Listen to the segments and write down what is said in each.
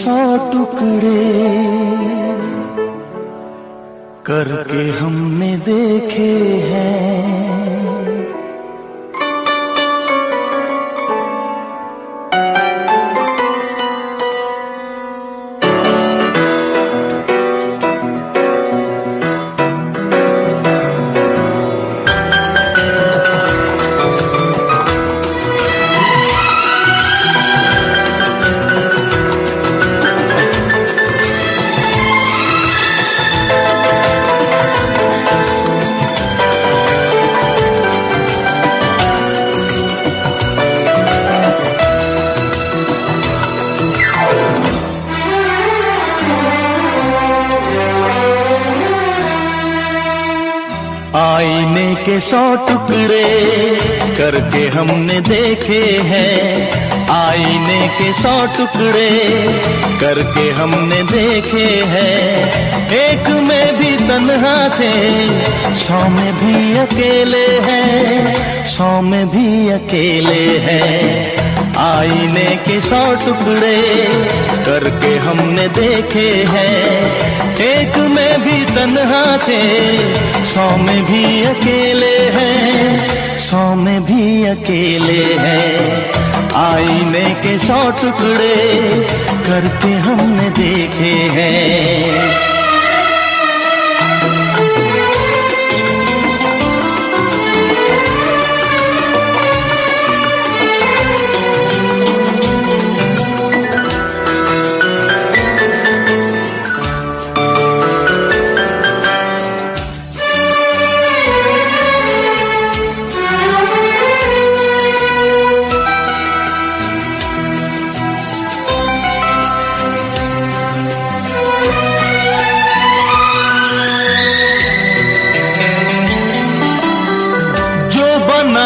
100 टुकड़े करके हमने देखे हैं। आईने के 100 टुकड़े करके हमने देखे हैं। आईने के 100 टुकड़े करके हमने देखे हैं। एक में भी तन्हा थे, 100 में भी अकेले हैं, 100 में भी अकेले हैं। आईने के 100 टुकड़े करके हमने देखे हैं। एक में भी तन्हा थे, 100 में भी अकेले हैं, 100 में भी अकेले हैं। आईने के 100 टुकड़े करके हमने देखे हैं।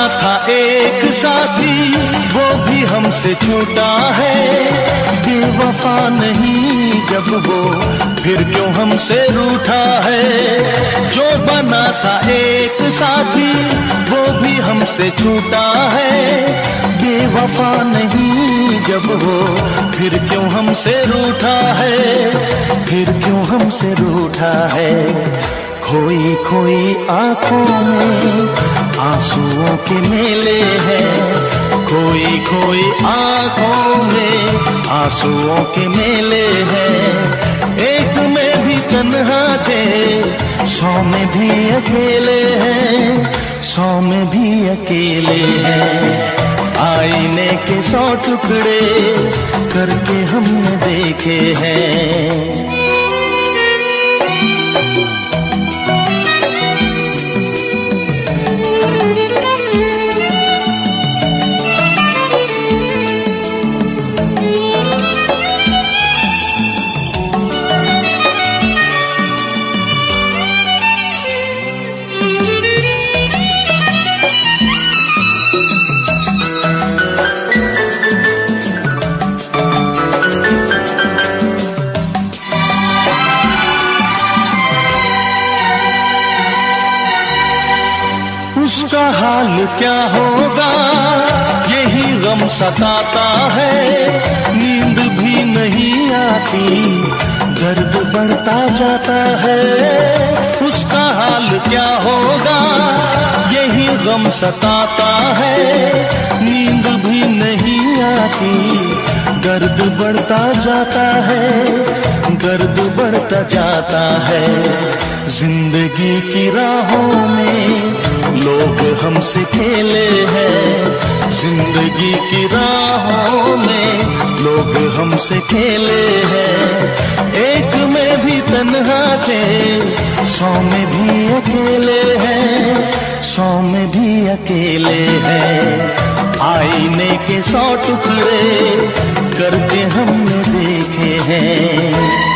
था एक साथी वो भी हमसे छूटा है। बेवफा नहीं जब वो फिर क्यों हमसे रूठा है। जो बना था एक साथी वो भी हमसे छूटा है। बेवफा नहीं जब वो फिर क्यों हमसे रूठा है, फिर क्यों हमसे रूठा है। खोई खोई आंखों में आंसुओं के मेले हैं। खोई खोई आंखों में आंसुओं के मेले हैं। एक में भी तन्हा थे, 100 में भी अकेले हैं, 100 में भी अकेले हैं। आईने के 100 टुकड़े करके हमने देखे हैं। उसका हाल क्या होगा यही गम सताता है। नींद भी नहीं आती, दर्द बढ़ता जाता है। उसका हाल क्या होगा यही गम सताता है। नींद भी नहीं आती, दर्द बढ़ता जाता है, दर्द बढ़ता जाता है। जिंदगी की राहों में लोग हमसे खेले हैं। जिंदगी की राहों में लोग हमसे खेले हैं। एक में भी तन्हा थे, 100 में भी अकेले हैं, 100 में भी अकेले हैं। आईने के 100 टुकड़े करके हमने देखे हैं।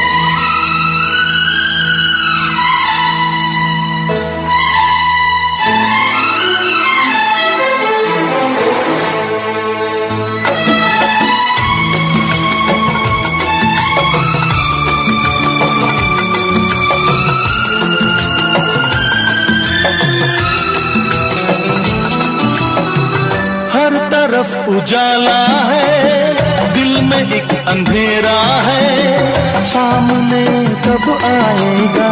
तरफ उजाला है, दिल दिल में एक अंधेरा है, सामने कब आएगा,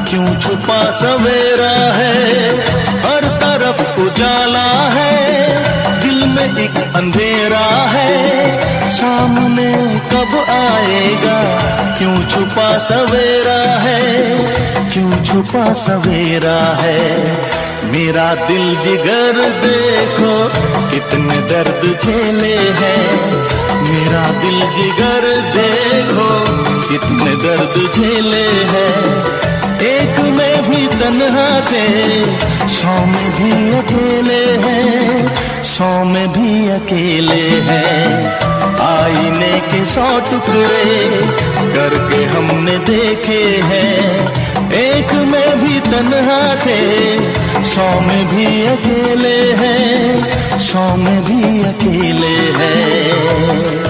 क्यों छुपा सवेरा है। हर तरफ उजाला है, दिल में एक अंधेरा है, सामने कब आएगा, क्यों छुपा सवेरा है, क्यों छुपा सवेरा है। मेरा दिल जिगर देखो कितने दर्द झेले हैं, मेरा दिल जिगर देखो कितने दर्द झेले हैं। एक में भी तन्हा थे, 100 में भी अकेले हैं, 100 में भी अकेले हैं। आईने के 100 टुकड़े करके हमने देखे हैं, एक में भी तन्हा थे, 100 में भी अकेले हैं, 100 में भी अकेले हैं।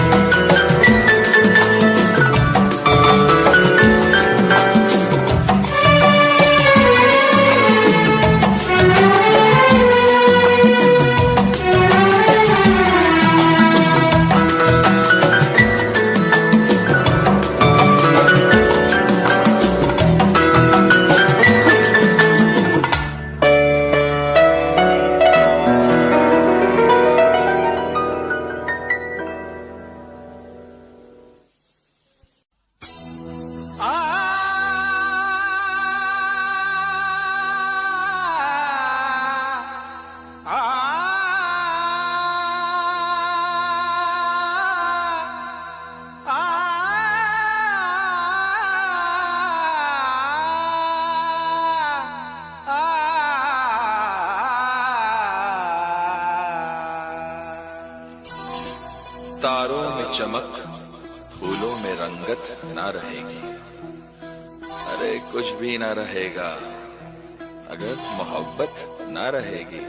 तारों में चमक, फूलों में रंगत ना रहेगी। अरे कुछ भी ना रहेगा अगर मोहब्बत ना रहेगी।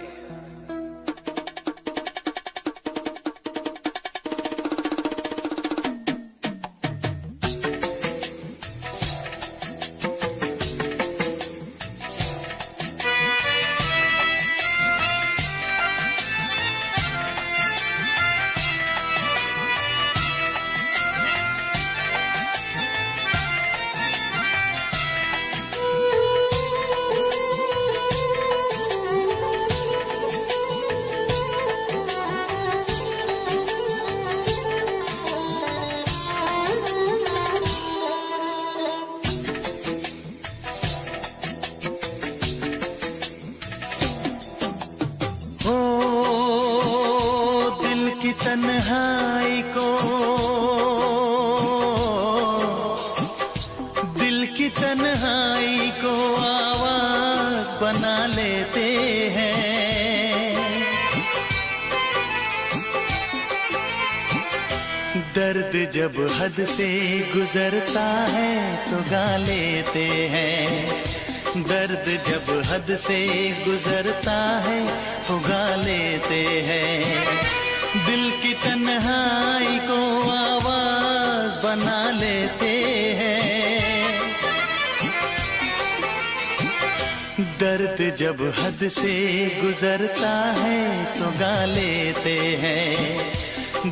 तन्हाई को, दिल की तन्हाई को आवाज बना लेते हैं। दर्द जब हद से गुजरता है तो गा लेते हैं, दर्द जब हद से गुजरता है तो गा लेते हैं। दिल की तन्हाई को आवाज बना लेते हैं। दर्द जब हद से गुजरता है तो गा लेते हैं,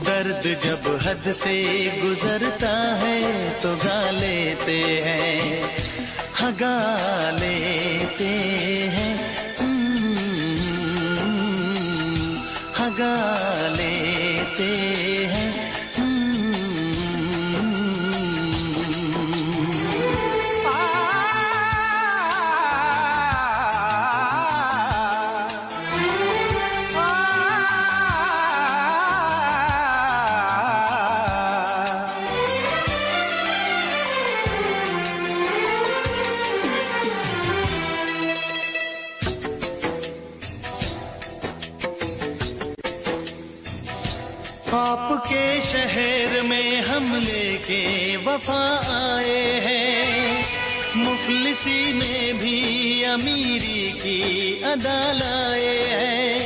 दर्द जब हद से गुजरता है तो गा लेते हैं, हाँ गा लेते हैं, हाँ गा लेते हैं। आपके शहर में हम लेके वफा आए हैं, मुफलिसी में भी अमीरी की अदा लाए हैं,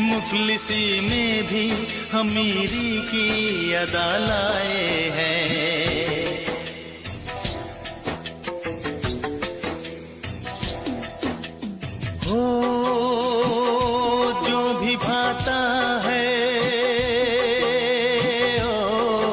मुफलिसी में भी अमीरी की अदा लाए हैं। हो जो भी भाता है, ओ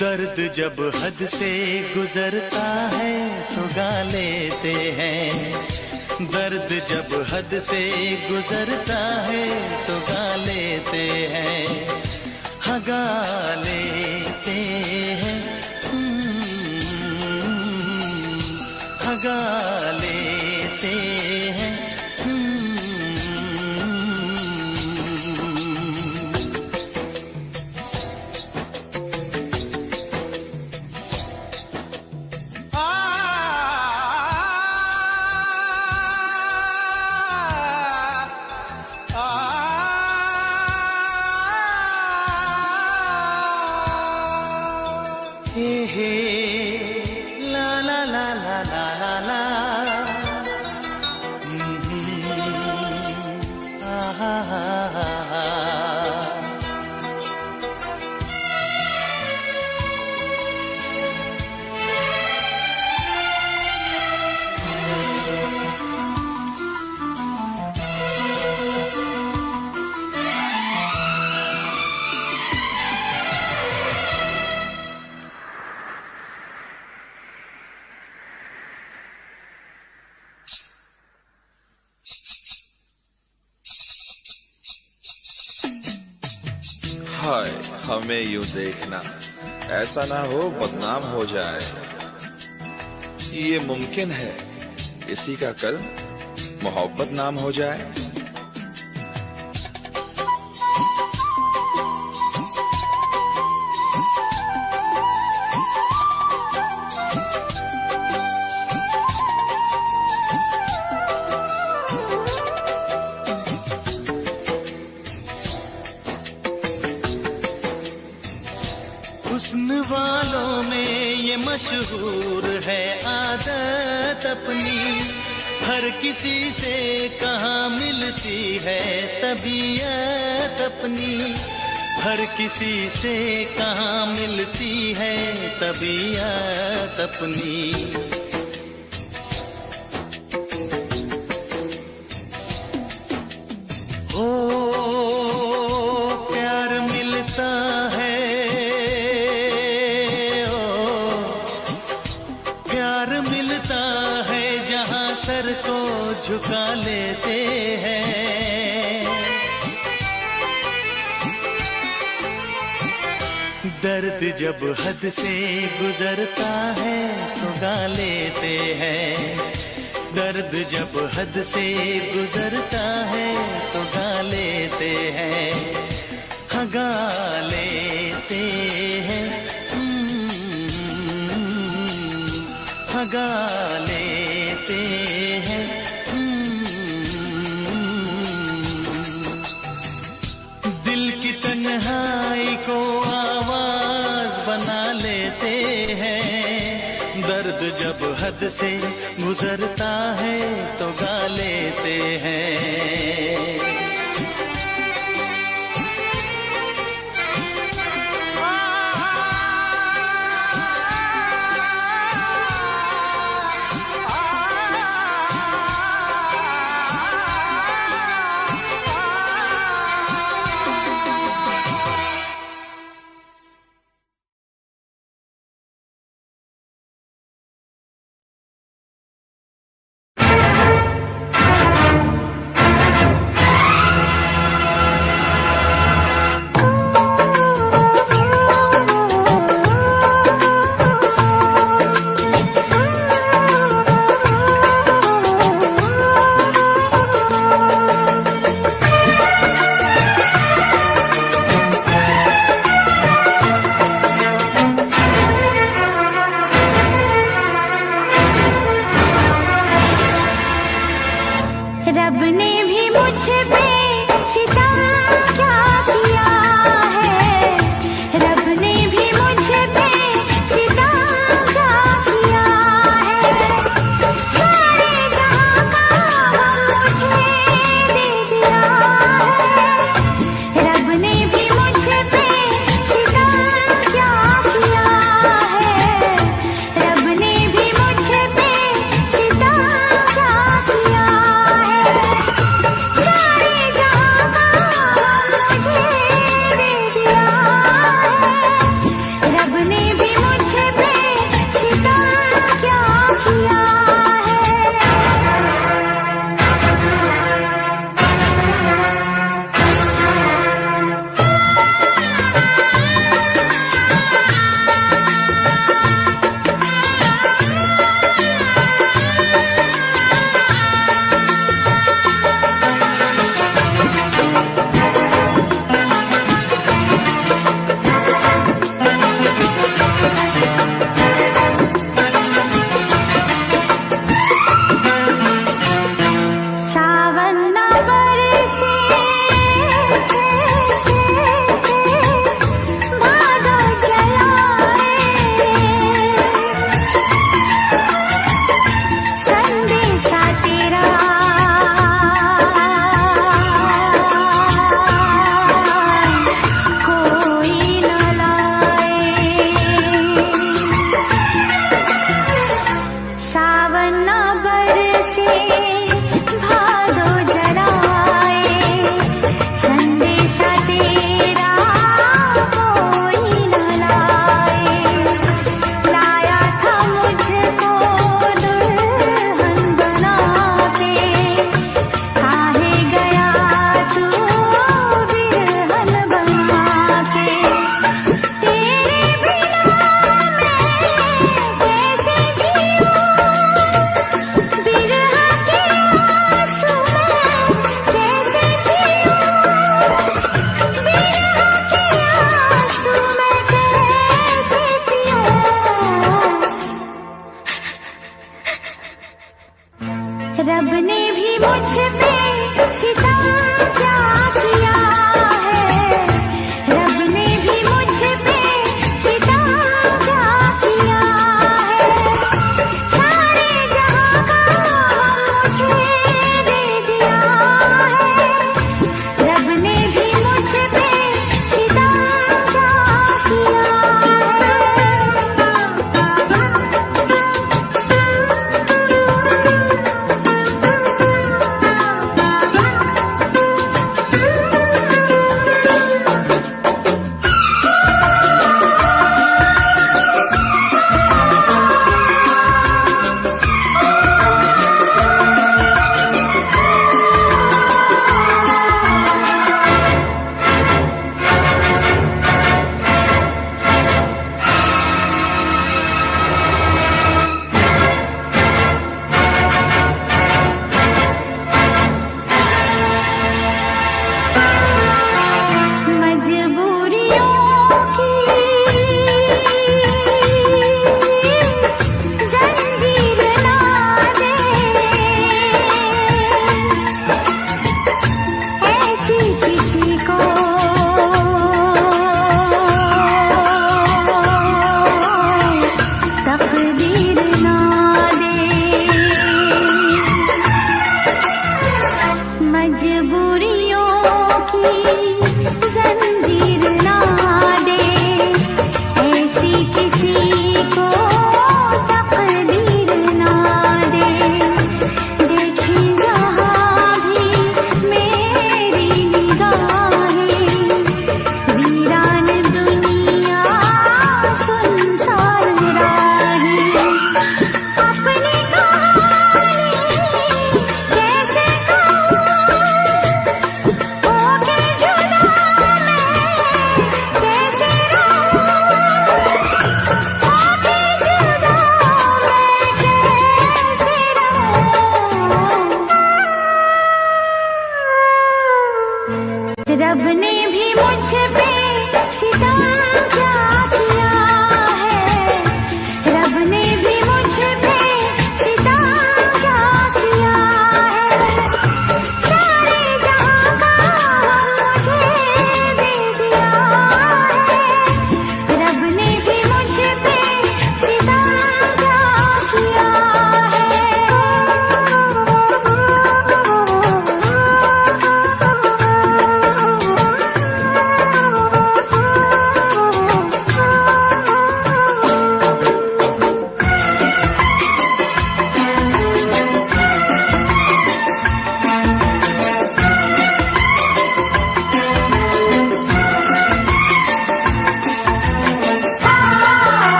दर्द जब हद से गुजरता है तो गा लेते हैं। दर्द जब हद से गुजरता है तो गा लेते हैं। हाँ गा लेते हैं, हाँ गा लेते हैं। हे ला ला ला ला ला ला ला, आहा हा हा हा। हाय हमें यूं देखना, ऐसा ना हो बदनाम हो जाए। ये मुमकिन है किसी का कल मोहब्बत नाम हो जाए। हुस्न वालों में ये मशहूर है आदत अपनी, हर किसी से कहाँ मिलती है तबीयत अपनी। हर किसी से कहाँ मिलती है तबीयत अपनी। हो प्यार मिलता है, सर को झुका लेते हैं। दर्द जब हद से गुजरता है तो गा लेते हैं। दर्द जब हद से गुजरता है तो गा लेते हैं। हाँ गा लेते हैं, हाँ गा लेते हैं। दिल की तन्हाई को आवाज बना लेते हैं। दर्द जब हद से गुजरता है तो गा लेते हैं।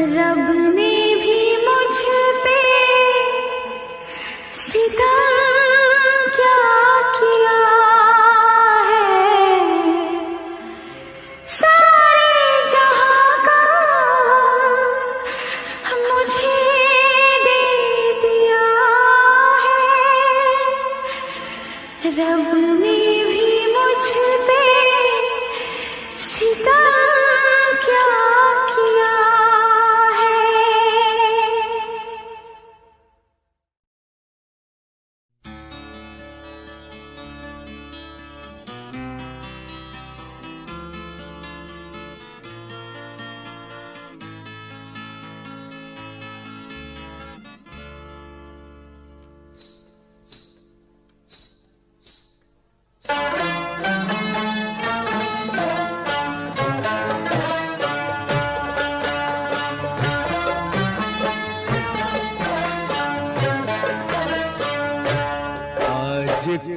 रब ने भी मुझ पे सितम क्या किया है, सारे जहां का मुझे दे दिया है। रब ने भी मुझ पे सितम क्या किया है।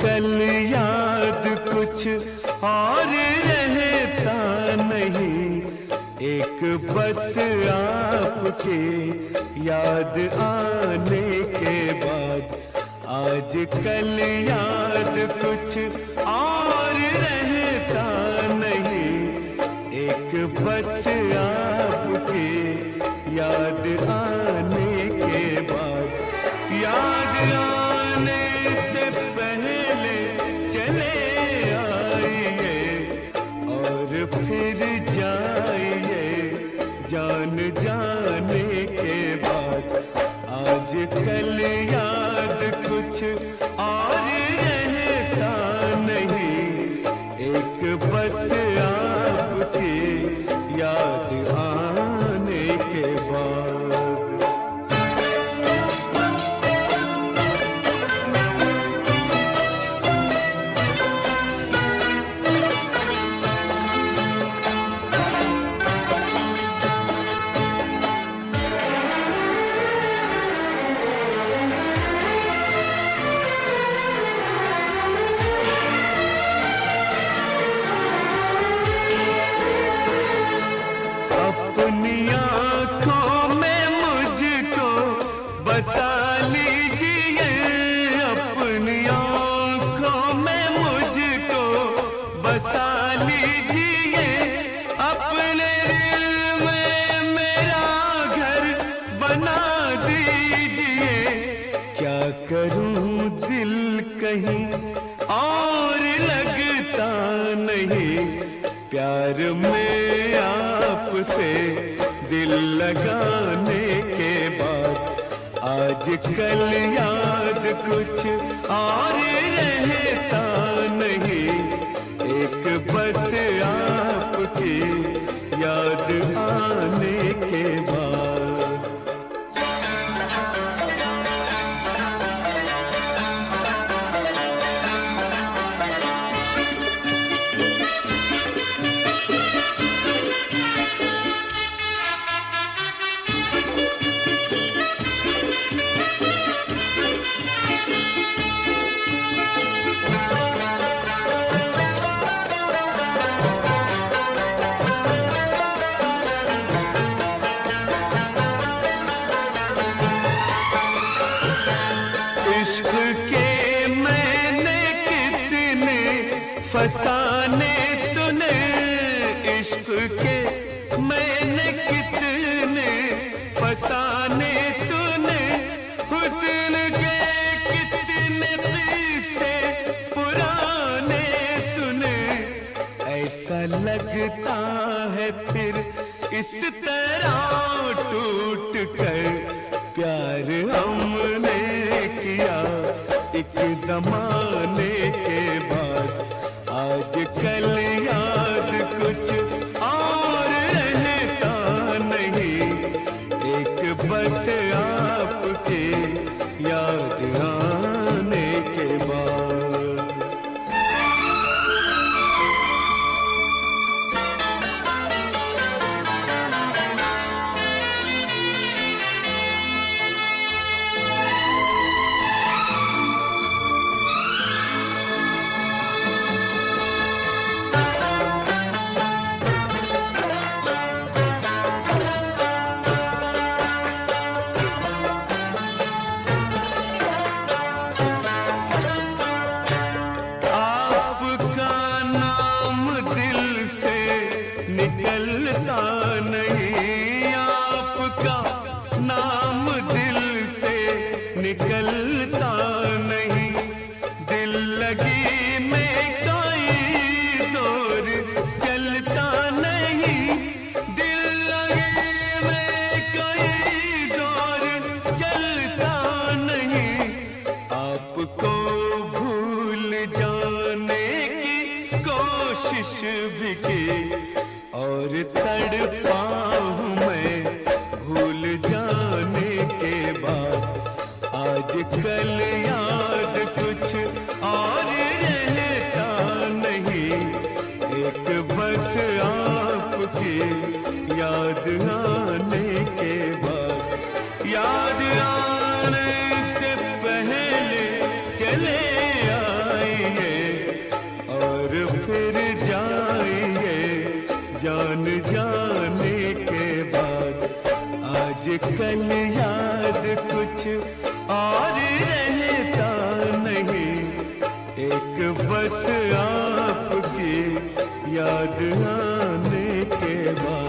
कल याद कुछ और रहता नहीं, एक बस आपके याद आने के बाद। आज कल याद कुछ और रहता नहीं, एक बस आपके याद आने के बाद। याद आने से पहले चले आइए और फिर जाइए जान जाने के बाद। आज कल याद कुछ और रहता नहीं, एक बस आपकी याद आने के बाद। अपनी आँखों में मुझको बसा लीजिए, अपनी आँखों में मुझको बसा लीजिए। अपने दिल में मेरा घर बना दीजिए। क्या करूं दिल कहीं और लगता नहीं, प्यार में आपसे दिल लगाने के बाद। आज कल याद कुछ और रहता नहीं, एक बस आपकी याद आने के बाद। इश्क के मैंने कितने फसाने सुने, इश्क के मैंने कितने फसाने सुने। हुस्न के कितने किस्से पुराने सुने। ऐसा लगता है फिर इस तरह टूट कर प्यार हमने किया एक जमाने के बाद। आज कल याद कुछ और रहता नहीं, एक बस आपके याद आने के बाद। पाऊं मैं भूल जाने के बाद। आज कल याद कुछ और रहता नहीं, एक बस आपकी याद आने के बाद। याद आने से पहले चले आइए और फिर जाइए जान जाने के बाद। आज कल याद कुछ और रहता नहीं, एक बस आपकी याद आने के बाद।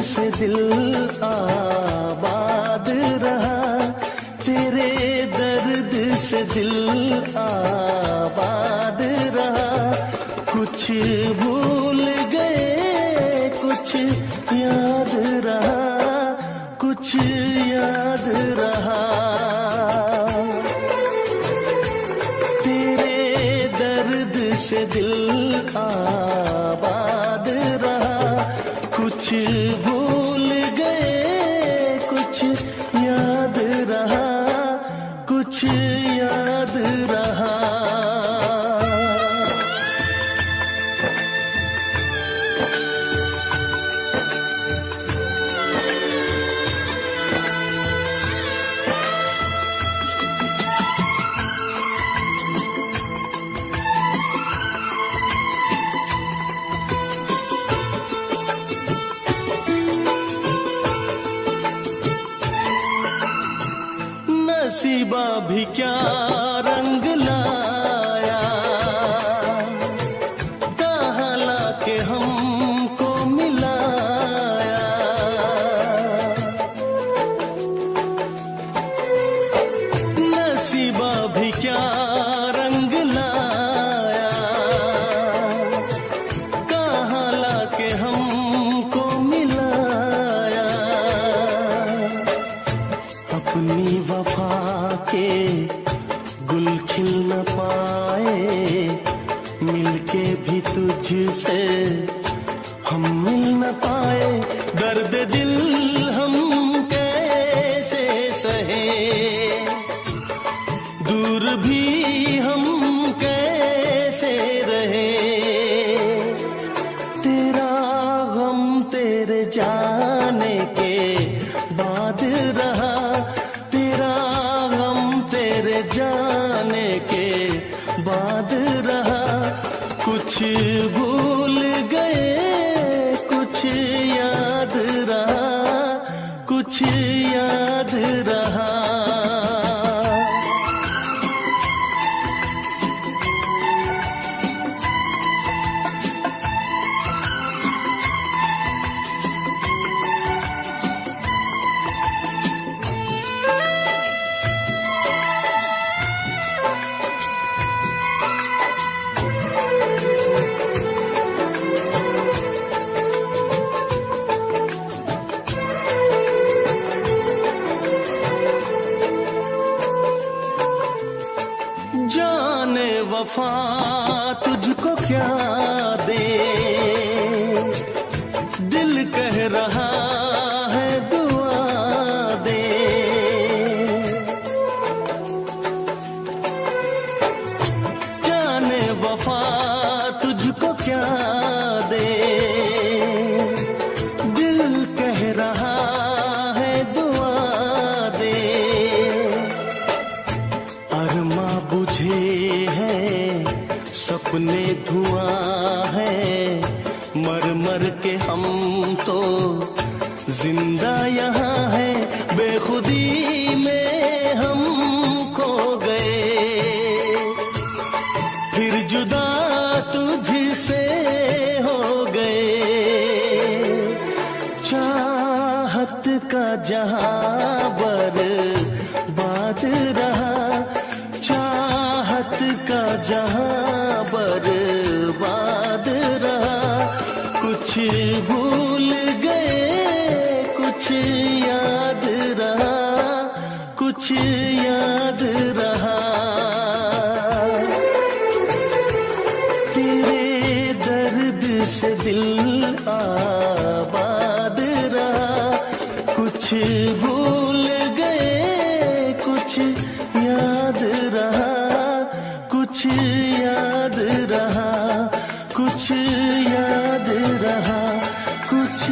से दिल आबाद रहा, तेरे दर्द से दिल आबाद रहा। कुछ भूल गए कुछ याद रहा, कुछ याद रहा। तेरे दर्द से दिल आबाद रहा। कुछ भूल गए कुछ याद रहा, कुछ याद रहा। नसीबा भी क्या रंग लाया, कहाँ लाके हमको मिलाया। नसीबा भी क्या रंग लाया, कहाँ लाके हमको मिलाया। अपनी वफा के गुल खिल न पाए, मिलके भी तुझसे हम मिल न पाए। दर्द दिल हम कैसे सहे, दूर भी हम कैसे रहे। तेरा गम तेरे जाने के बाद रहा, जाने के बाद रहा। कुछ भूल गए कुछ याद रहा, कुछ याद रहा। जाने वफा तुझको क्या दे, दिल कह रहा है दुआ दे। जाने वफा तुझको क्या दे, दिल कह रहा है दुआ दे। अरमा बुझे हैं सपने धुआं रहा, बर्बाद रहा, चाहत का जहां बर्बाद रहा। कुछ भूल गए, कुछ याद रहा, कुछ याद रहा। तेरे दर्द से दिल आबाद रहा। कुछ भूल गए, कुछ याद रहा, कुछ याद रहा, कुछ याद रहा, कुछ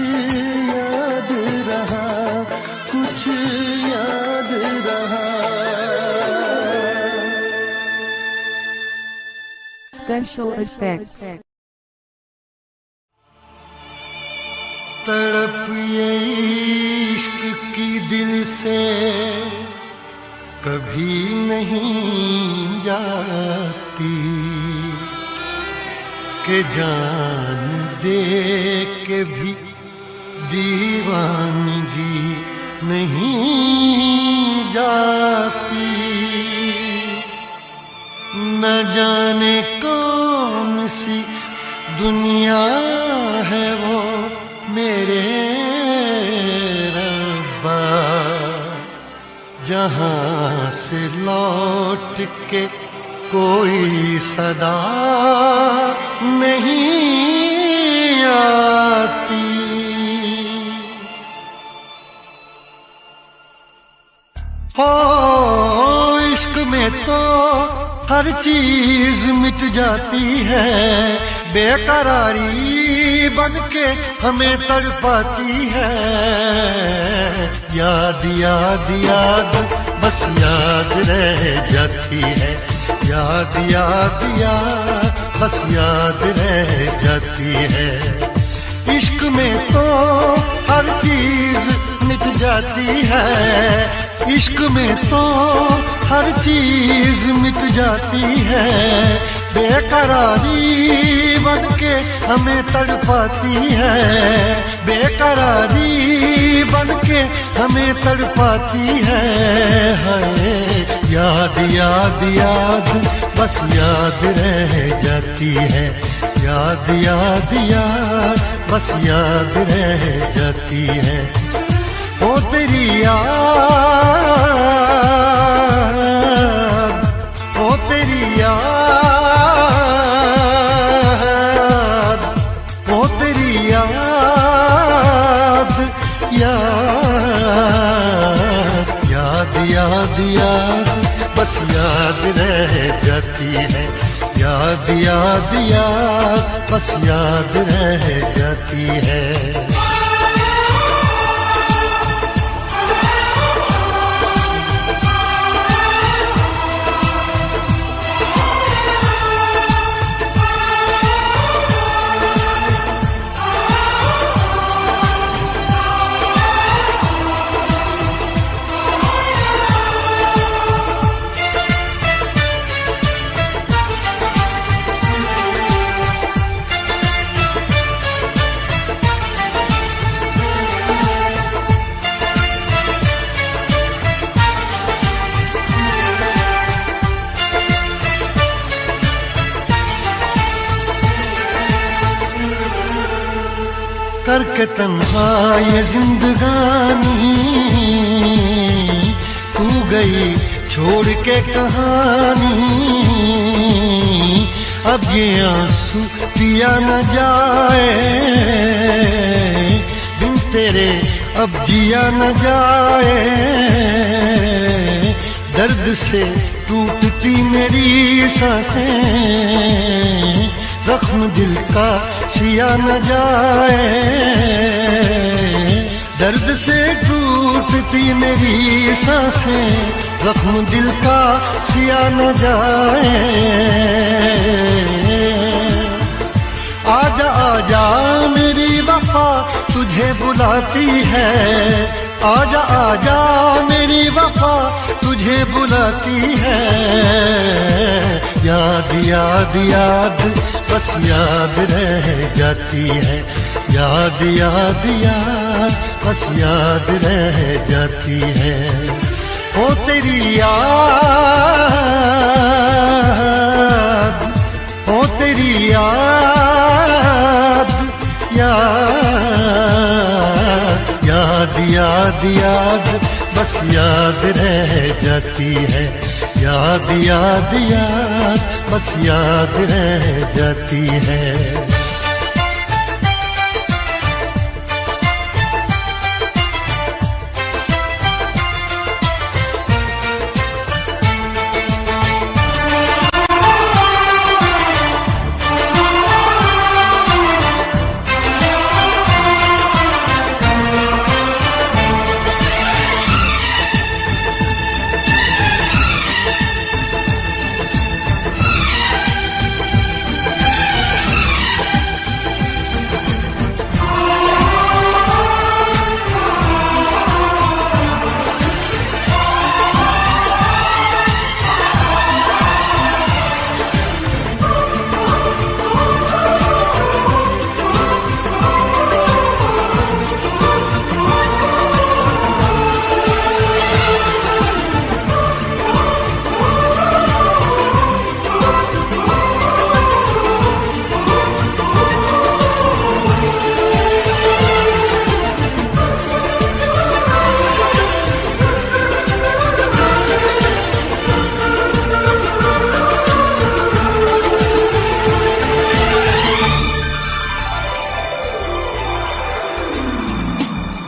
याद रहा, कुछ याद रहा। Special effects. तड़प ये इश्क की दिल से कभी नहीं जाती, कि जान दे के भी दीवानगी नहीं जाती। न जाने कौन सी दुनिया है वो मेरे रब्बा, जहां से लौट के कोई सदा नहीं आती। हो इश्क में तो हर चीज मिट जाती है, बेकरारी बन के हमें तड़पाती है। याद याद याद बस याद रह जाती है, याद याद याद बस याद रह जाती है। इश्क में तो हर चीज मिट जाती है, इश्क में तो हर चीज मिट जाती है। बेकरारी बन के हमें तड़पाती है, बेकरारी बन के हमें तड़पाती है। हाय याद याद याद बस याद रह जाती है, याद याद याद बस याद रह जाती है। ओ तेरी याद, ओ तेरी याद, ओ तेरी याद, याद याद याद बस याद रह जाती है, याद याद याद बस याद रह जाती है। करके तन्हा ये जिंदगानी तू गई छोड़ के कहानी। अब ये आंसू पिया न जाए बिन तेरे, अब जिया न जाए। दर्द से टूटती मेरी सांसें, जख्म दिल का सिया न जाए। दर्द से टूटती मेरी सांसें, जख्म दिल का सिया न जाए। आजा आजा मेरी वफा तुझे बुलाती है, आजा आजा मेरी वफा तुझे बुलाती है। याद याद याद बस याद रह जाती है, याद याद याद बस याद रह जाती है। ओ तेरी याद, ओ तेरी याद, याद याद याद याद बस याद रह जाती है। याद याद याद बस याद रह जाती है।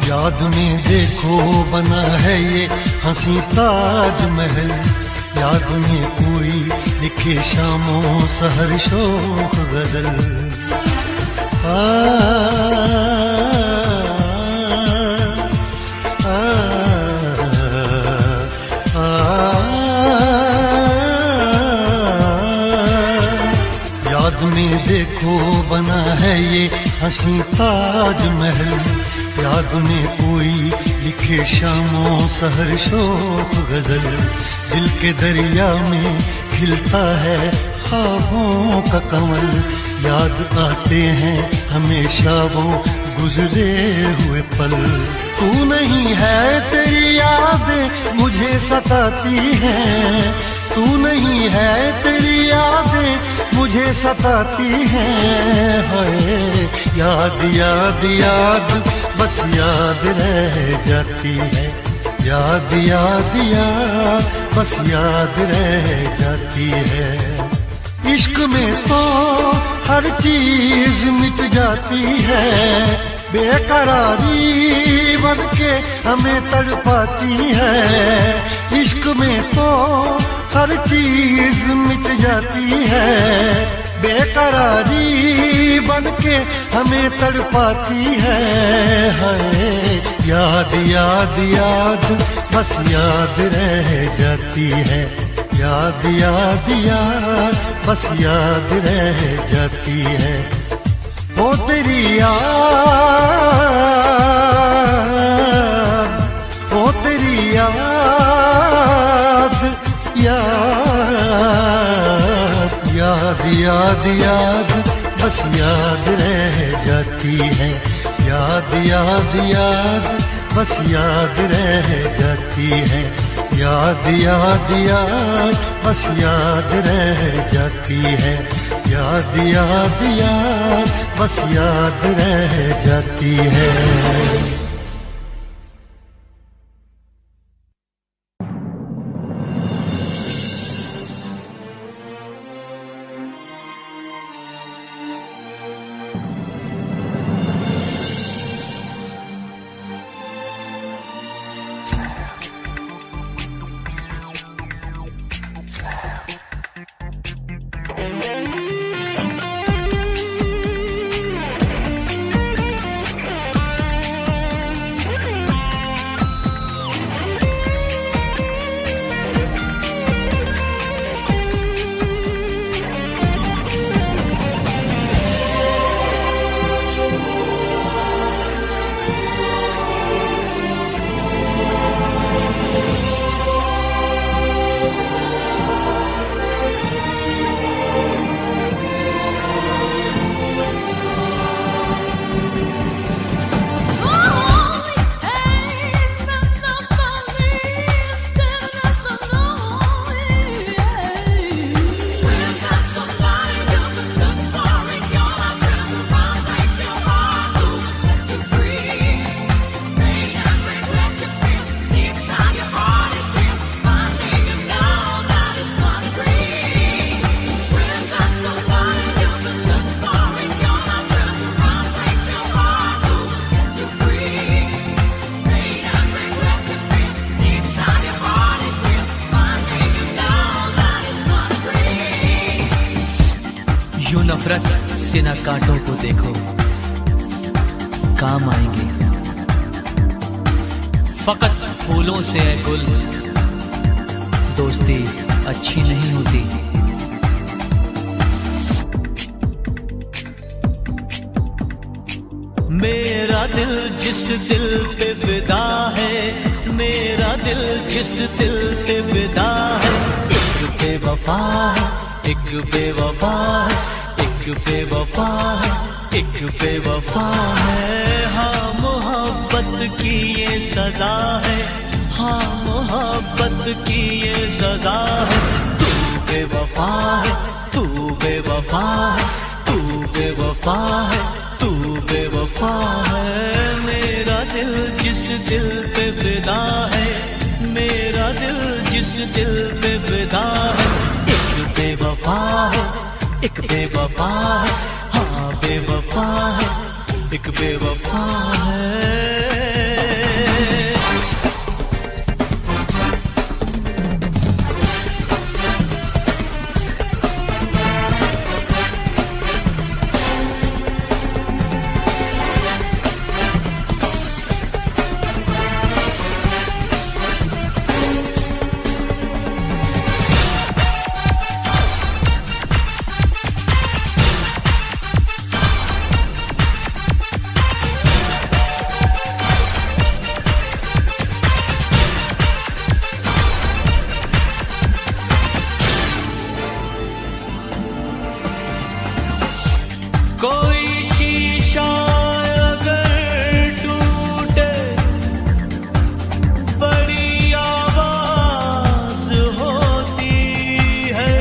याद में देखो बना है ये हंसी ताजमहल। याद में कोई लिखे शामों सहर शोक गजल। आ, आ, आ, आ, याद में देखो बना है ये हंसी ताजमहल। याद में कोई लिखे शामों सहर शोक गजल। दिल के दरिया में खिलता है ख्वाबों का कमल। याद आते हैं हमेशा वो गुजरे हुए पल। तू नहीं है तेरी याद मुझे सताती है। तू नहीं है तेरी यादें मुझे सताती हैं। हाय याद याद याद बस याद रह जाती है। याद याद याद बस याद रह जाती है। इश्क में तो हर चीज मिट जाती है। बेकरारी बन के हमें तड़पाती है। इश्क में तो हर चीज मिट जाती है। बेकरारी बन के हमें तड़पाती है। हाय याद याद याद बस याद रह जाती है। याद याद याद बस याद रह जाती है। ओ तेरी याद, ओ तेरी याद, याद याद याद याद बस याद रह जाती है। याद याद याद बस याद रह जाती है। याद याद याद बस याद रह जाती है। याद याद याद बस याद रह जाती है। नफरत से न कांटों को देखो, काम आएंगे। फकत फूलों से है गुल, दोस्ती अच्छी नहीं होती। मेरा दिल जिस दिल पे फिदा है, मेरा दिल जिस दिल पे फिदा है, एक बेवफा है, एक बेवफा है, एक बेवफा है, एक बेवफा है। हाँ मोहब्बत की ये सजा है, हाँ मोहब्बत की ये सजा है। तू बेवफा है, तू बेवफा है, तू बेवफा है, तू बेवफा है। मेरा दिल जिस दिल पे फिदा है, मेरा दिल जिस दिल पे फिदा है, एक बेवफा है, एक बेवफा है, हाँ बेवफा है, एक बेवफा है। कोई शीशा अगर टूटे, बड़ी आवाज होती है,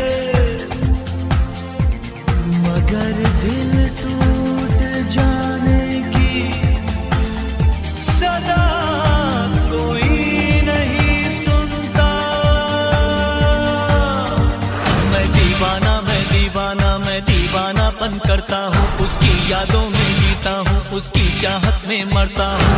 मगर दिल टूट जाने की सदा कोई नहीं सुनता। मैं दीवाना, मैं दीवाना, मैं दीवानापन करता हूँ, उसकी यादों में जीता हूँ, उसकी चाहत में मरता हूँ।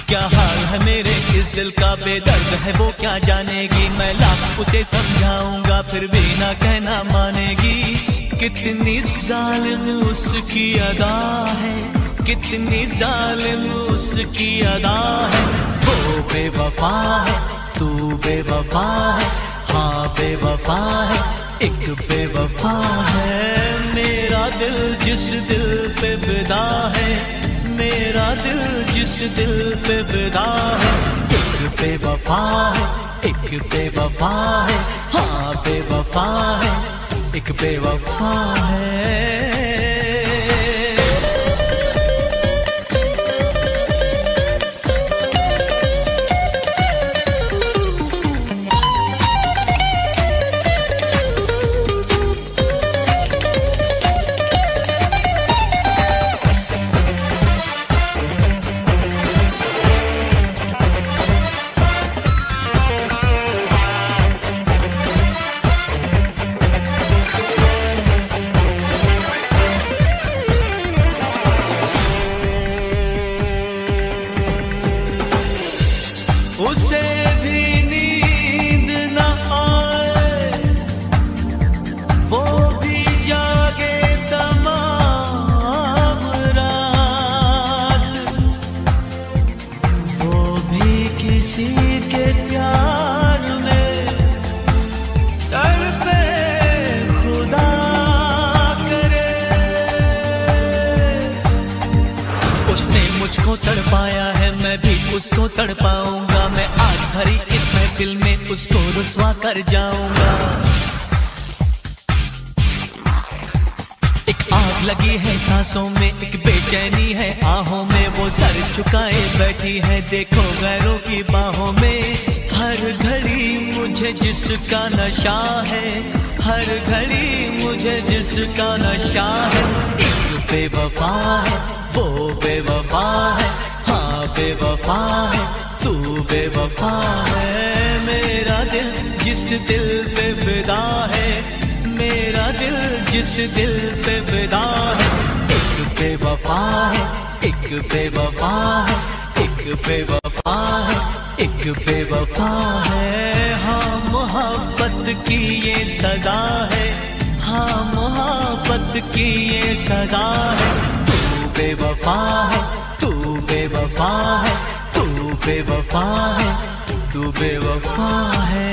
क्या हाल है मेरे इस दिल का, बेदर्द है वो क्या जानेगी। मैं लाख उसे समझाऊंगा फिर भी ना कहना मानेगी। कितनी जालिम उसकी अदा है, कितनी जालिम उसकी अदा है। वो बेवफा है, तू बेवफा है, हाँ बेवफा है, एक बेवफा है। मेरा दिल जिस दिल पे फिदा है, मेरा दिल जिस दिल पे फिदा है, एक बेवफा है, एक बेवफा है, हाँ बेवफा है, एक बेवफा है। उसे भी नींद न आए, वो भी जागे तमाम रात, वो भी किसी के प्यार में तड़पे खुदा करे। उसने मुझको तड़पाया है, मैं भी उसको तड़पाऊंगा। मैं आज भरी इस महफिल में उसको रुस्वा कर जाऊंगा। एक आग लगी है सांसों में, एक बेचैनी है आहों में। वो सर झुकाए बैठी है, देखो गैरों की बाहों में। हर घड़ी मुझे जिसका नशा है, हर घड़ी मुझे जिसका नशा है। एक बेवफा है, वो बेवफा है, हाँ बेवफा है, तू बेवफा है। मेरा दिल जिस दिल पे फिदा है, मेरा दिल जिस दिल पे फिदा है, एक बेवफा है, एक बेवफा है, एक बेवफा है, एक बेवफा है। हाँ मोहब्बत की ये सजा है, हाँ मोहब्बत की ये सजा है। तू बेवफा है, तू बेवफा है, तू बेवफा है, तू बेवफा है।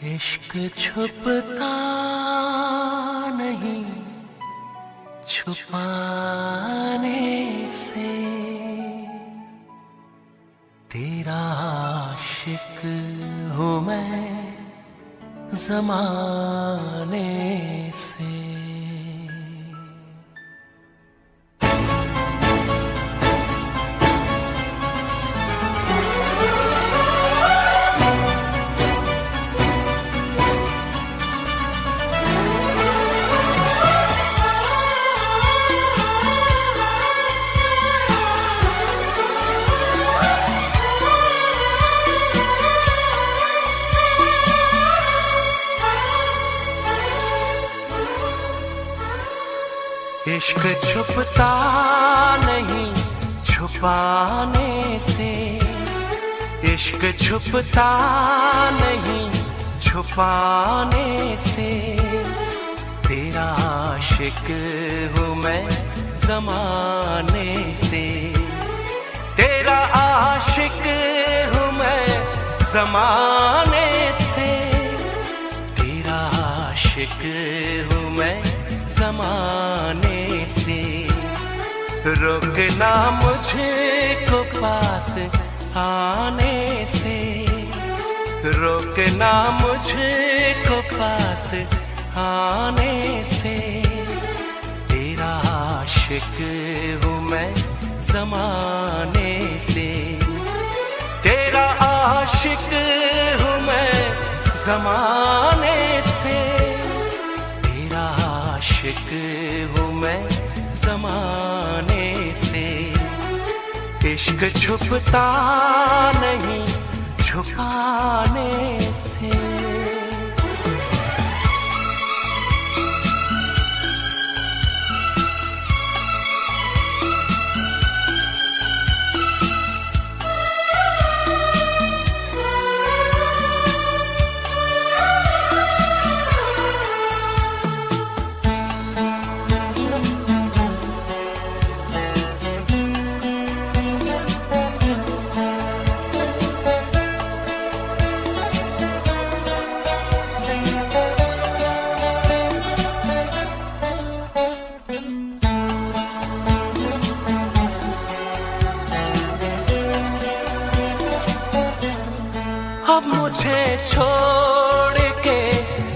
इश्क छुपता नहीं छुपाने से, तेरा आशिक हूँ मैं ज़माने से। इश्क छुपता नहीं छुपाने से, इश्क छुपता नहीं छुपाने से, तेरा आशिक हूँ मैं ज़माने से, तेरा आशिक हूँ मैं ज़माने से, तेरा आशिक हूँ मैं ज़माने से। रोकना मुझको पास आने से, रोकना मुझको पास आने से, तेरा आशिक हूँ मैं ज़माने से, तेरा आशिक हूँ मैं ज़माने से, तेरा आशिक हूँ मैं ज़माने से। इश्क छुपता नहीं छुपाने से। अब मुझे छोड़ के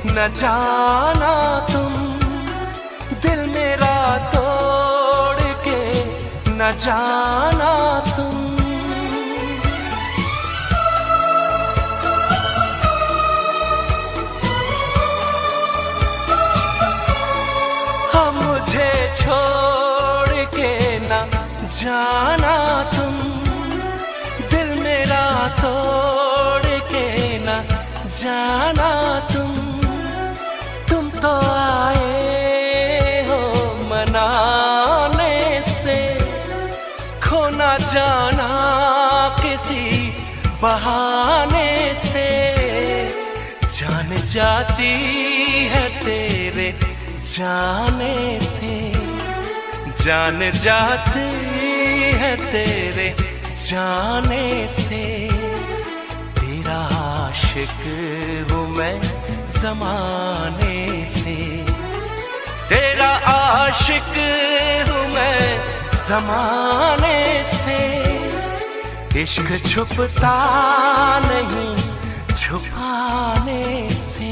न जाना तुम, दिल मेरा तोड़ के न जाना तुम। अब मुझे छोड़ के न जाना तुम, दिल मेरा तोड़ के न जाना तुम तो आए हो मनाने से, खो न जाना किसी बहाने से, जान जाती है तेरे जाने से, जान जाती है तेरे जाने से, तेरा आशिक हूँ मैं ज़माने से, तेरा आशिक हूँ मैं ज़माने से, इश्क छुपता नहीं छुपाने से।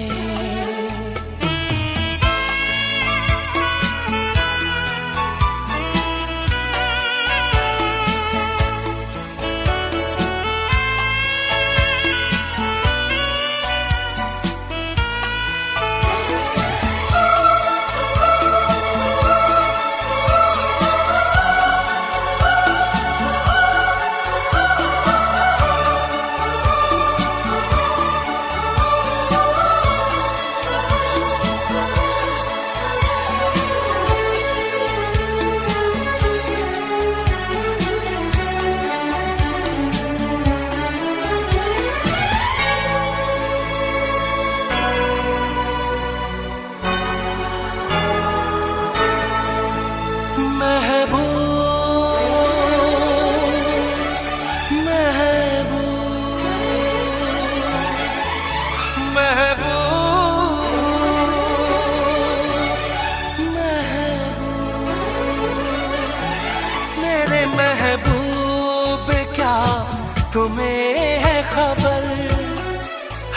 तुम्हें है खबर,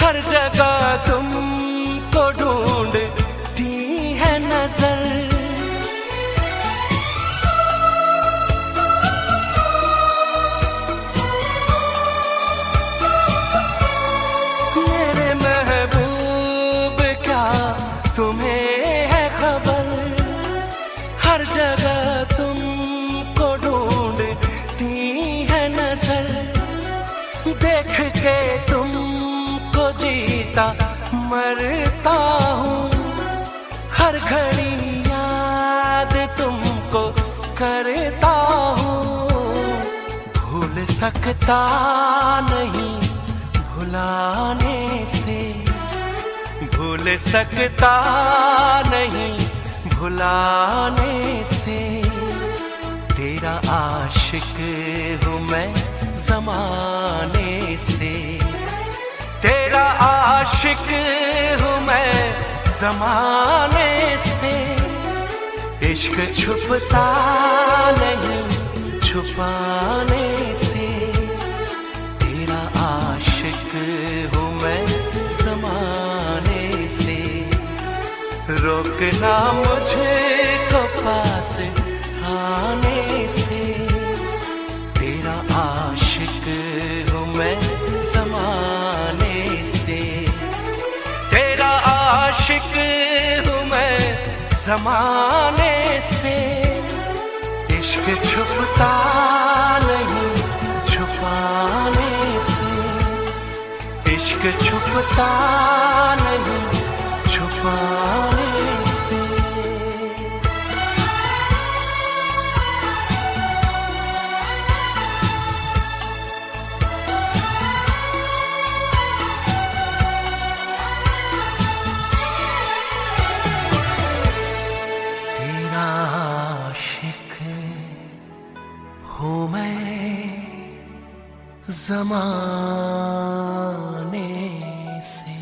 हर जगह तुमको ढूंढती है नजर। मेरे महबूब क्या तुम्हें है खबर, हर जगह तुमको ढूंढती है नजर। देख के तुमको जीता मरता हूँ, हर घड़ी याद तुमको करता हूँ। भूल सकता नहीं भुलाने से, भूल सकता नहीं भुलाने से। तेरा आशिक हूँ मैं ज़माने से, तेरा आशिक हूँ मैं ज़माने से। इश्क छुपता नहीं छुपाने से, तेरा आशिक हूँ मैं ज़माने से। रोकना मुझे को पास आने से, तेरा आशिक हूँ मैं ज़माने से। तेरा आशिक हूँ मैं ज़माने से। इश्क छुपता नहीं छुपाने से, इश्क छुपता नहीं छुपाने से। हूँ मैं ज़माने से।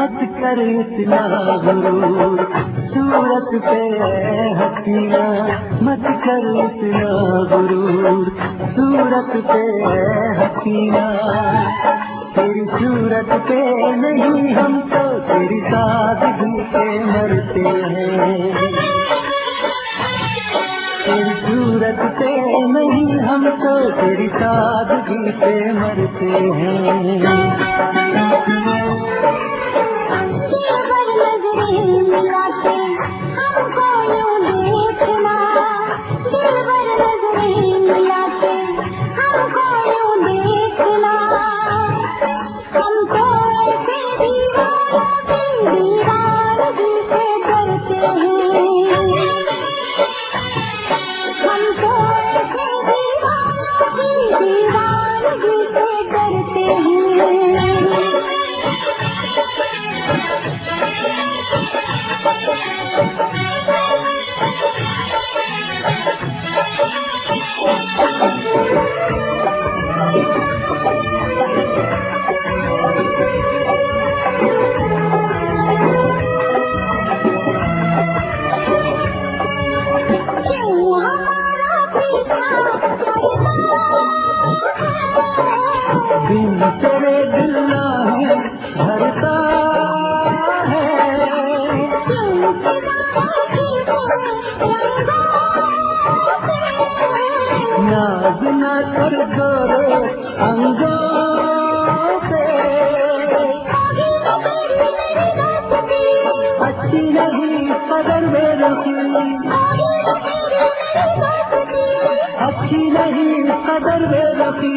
मत कर इतना गुरूर, सूरत पे हसीना मत कर इतना गुरूर, सूरत पे हसीना। तेरी सूरत पे नहीं हम तो तेरी सादगी पे मरते हैं, तेरी सूरत पे नहीं हम तो तेरी सादगी पे मरते हैं। बिन तेरे दिल नहीं भरता है, नाज न कर गोरे अंगों पे, अच्छी नहीं कदर मेरे की, अच्छी नहीं कदर मेरे की।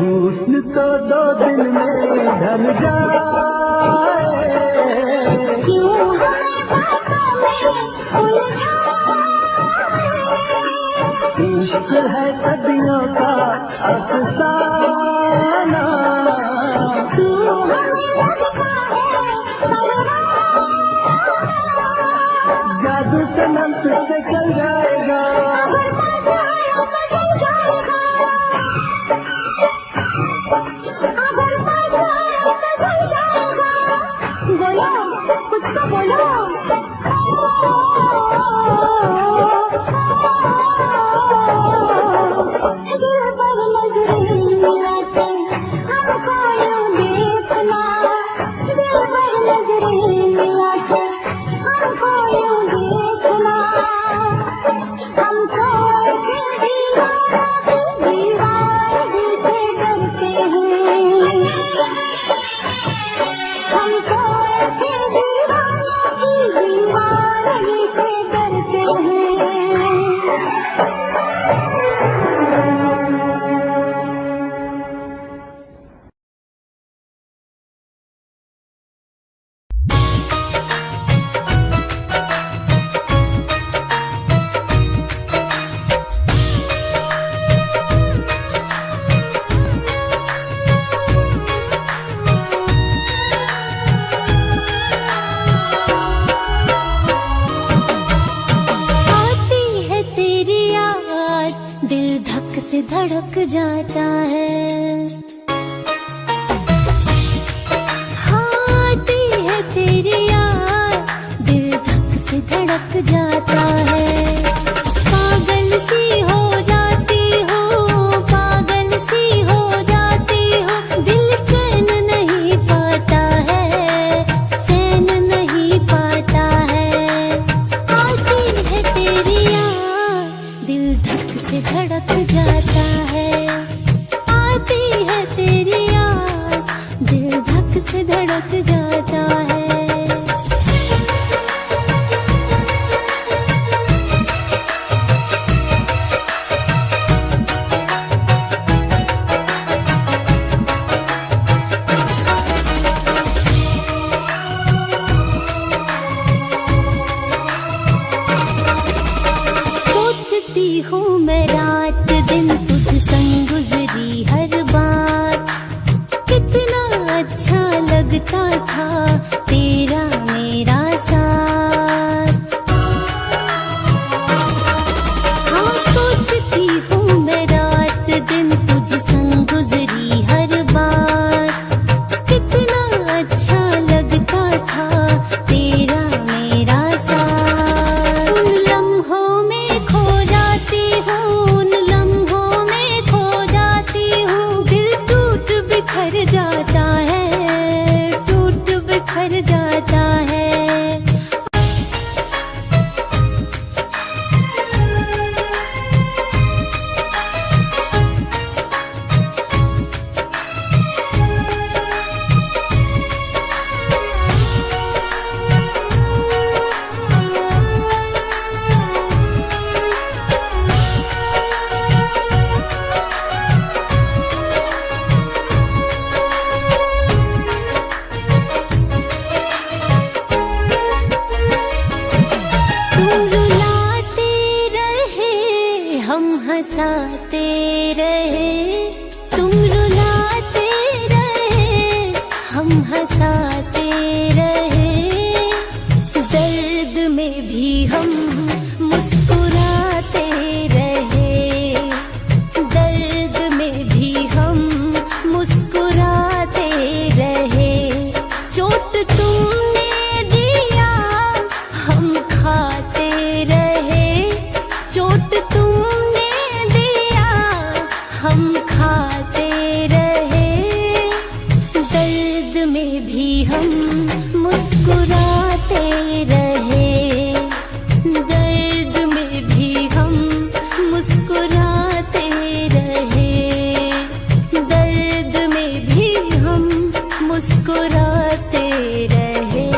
हुस्न तो दो दिन में ढल जाए, इश्क है सदियों का अफसाना, जादू सनम तुझसे चल जाएगा, कुछ तो बोलो। दिल पर नजरें मिलाते हमको यूं देखना, दिल पर नजरें मिलाते हमको यूं देखना, हमको दीवानगी से डरते हैं, हमको धड़क जाता है, आती है तेरी याद दिल धक से धड़क जाता है, पागल सी हो जाती हूँ मैं रात दिन तुझ संग गुजरी हर बात, कितना अच्छा लगता था तेरा मेरा साथ। हाँ सोचती हूँ मैं रात दिन तुझ संग गुजरी हर बात, कितना अच्छा लगता था तेरा मेरा साथ। उन लम्हों में खो जाती हूँ, उन लम्हों में खो जाती हूँ, दिल टूट बिखर जाता है, टूट बिखर जाता है। हम हंसाते रहे, तुम रुलाते रहे, हम हंसाते रहे, दर्द में भी हम मुस्कुराते रहे, दर्द में भी हम मुस्कुराते रहे। चोट तुमने दिया हम खाते रहे, चोट तुमने दिया हम खाते रहे, दर्द में भी हम मुस्कुराते रहे, दर्द में भी हम मुस्कुराते रहे, दर्द में भी हम मुस्कुराते रहे।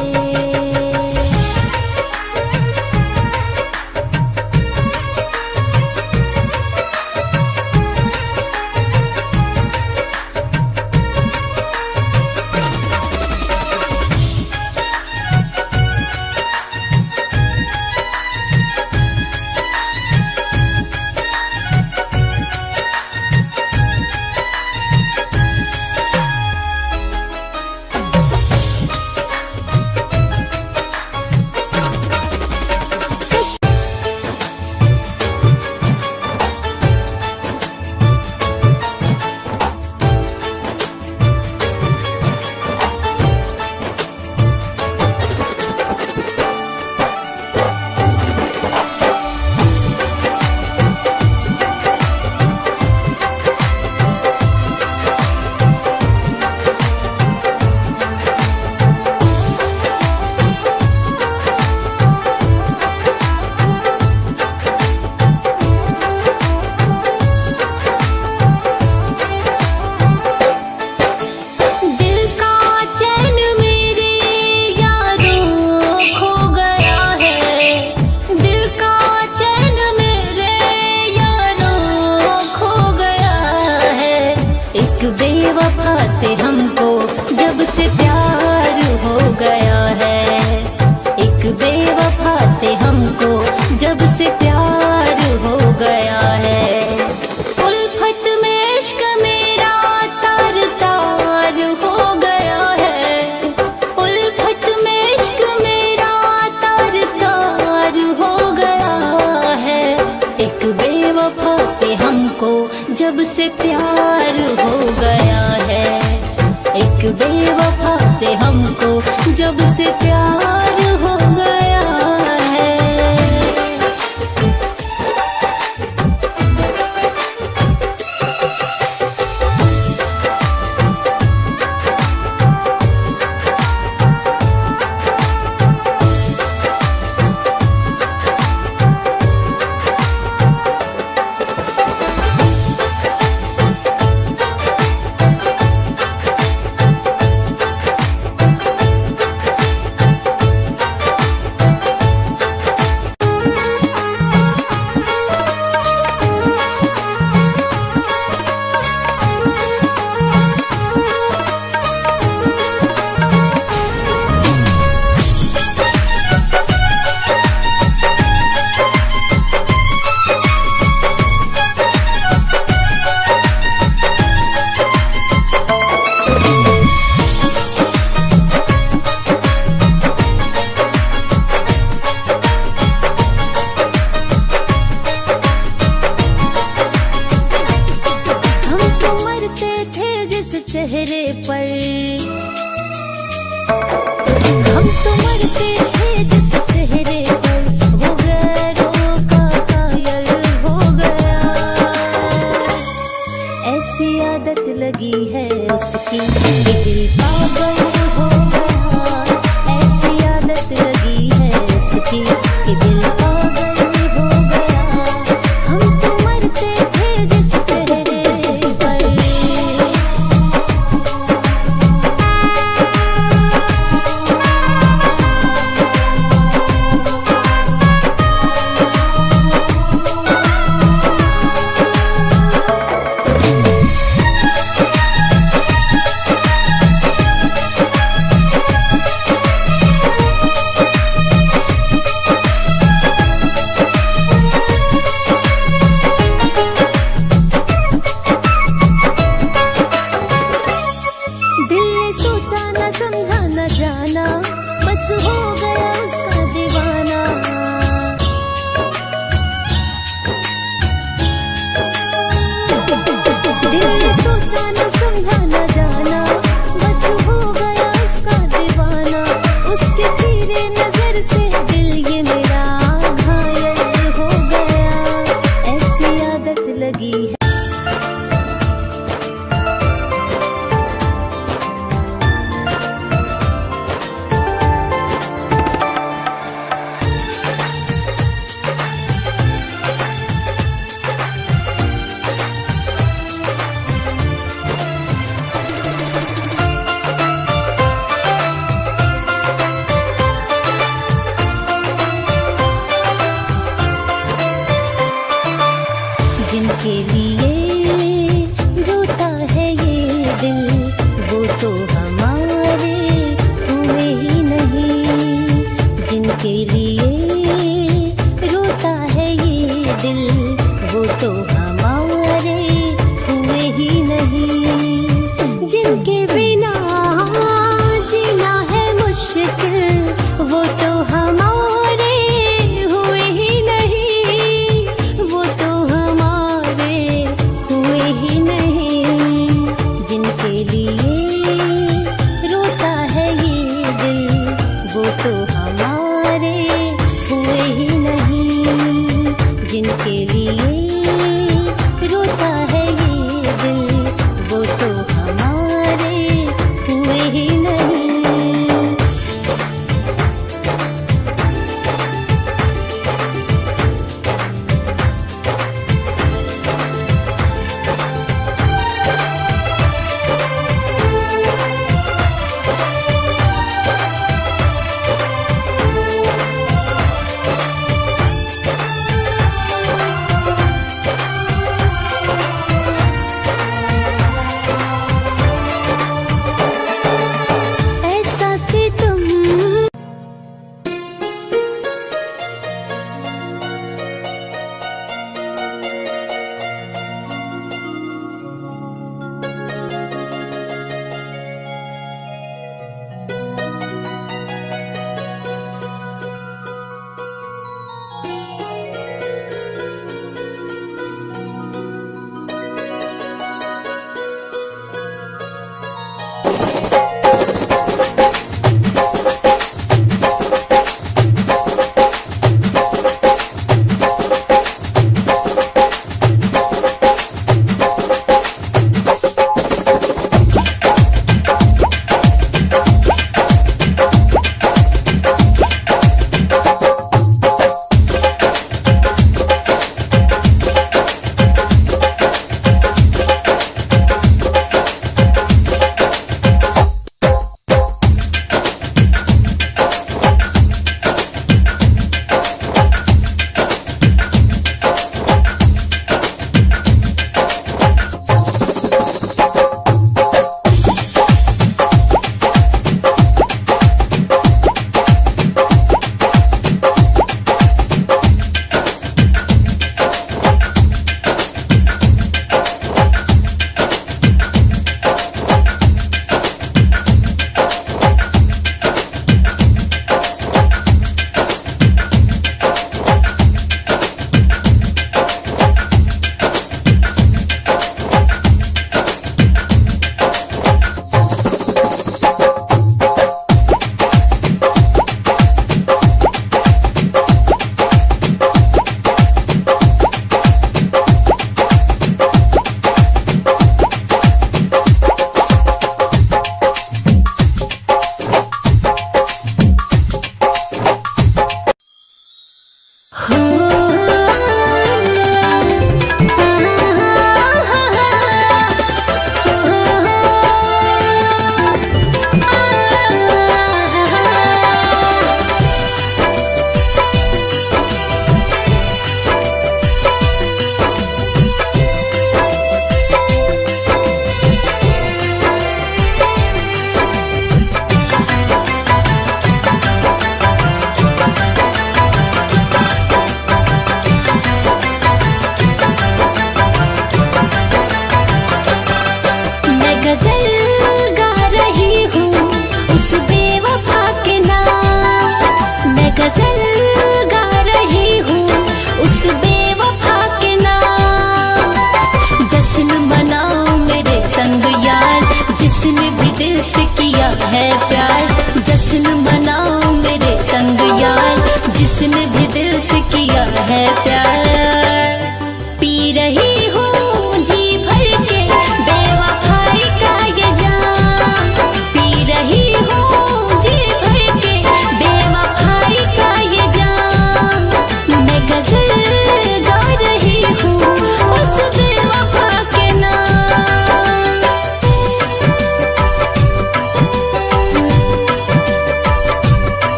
बेवफा से हमको जब से प्यार हो गया है, एक बेवफा से हमको जब से प्यार हो गया है। उल्फत में इश्क मेरा तार तार हो गया है, उल्फत में इश्क मेरा तार तार हो गया है। एक बेवफा से हमको जब से प्यार हो गया है, एक बेवफा से हमको जब से प्यार हो गया है। लगी है। जिनके लिए रोता है ये दिल, वो तो हमारे हुए ही नहीं। जिनके लिए रोता है ये दिल, वो तो हमारे हुए ही नहीं। जिनके बिना जीना है मुश्किल, वो तो हमारे हुए ही नहीं। वो तो जिनके लिए रोता है ये दिल, वो तो हमारे हुए ही नहीं। जिनके लिए रोता है ये दिल, वो तो हमारे हुए ही नहीं। है प्यार, जश्न मनाओ मेरे संग यार, जिसने भी दिल से किया है प्यार। पी रही हूँ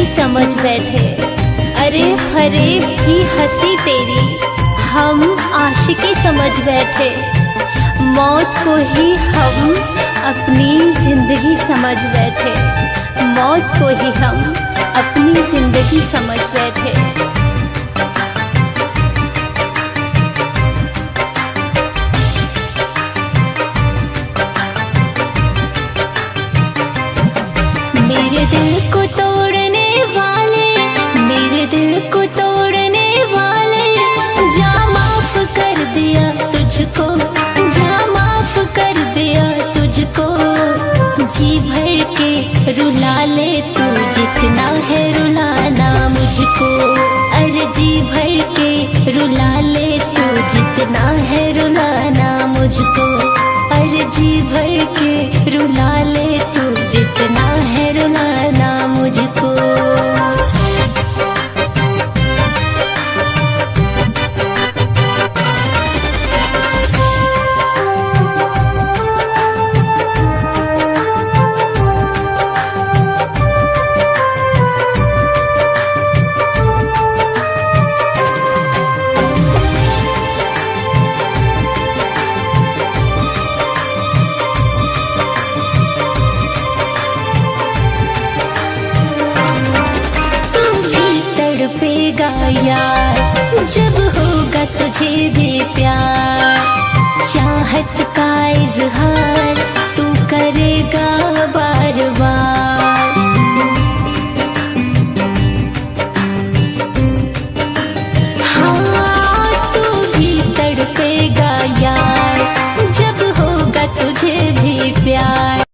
जिंदगी समझ बैठे। अरे फरेब भी हंसी तेरी, हम आशिकी समझ बैठे। मौत को ही हम अपनी जिंदगी समझ बैठे। मौत को ही हम अपनी जिंदगी समझ बैठे। मेरे दिल को तोड़ने वाले, मेरे दिल को तोड़ने वाले, जा माफ कर दिया तुझको, जा माफ कर दिया तुझको। जी भर के रुला ले तू, जितना है रुलाना मुझको। अरे जी भर के रुला ले तू, जितना है रुलाना मुझको। अरे जी भर के रुला ले तू, जितना है रुलाना मुझको। यार जब होगा तुझे भी प्यार, चाहत का इजहार तू करेगा बार बार। हाँ तू भी तड़पेगा यार, जब होगा तुझे भी प्यार।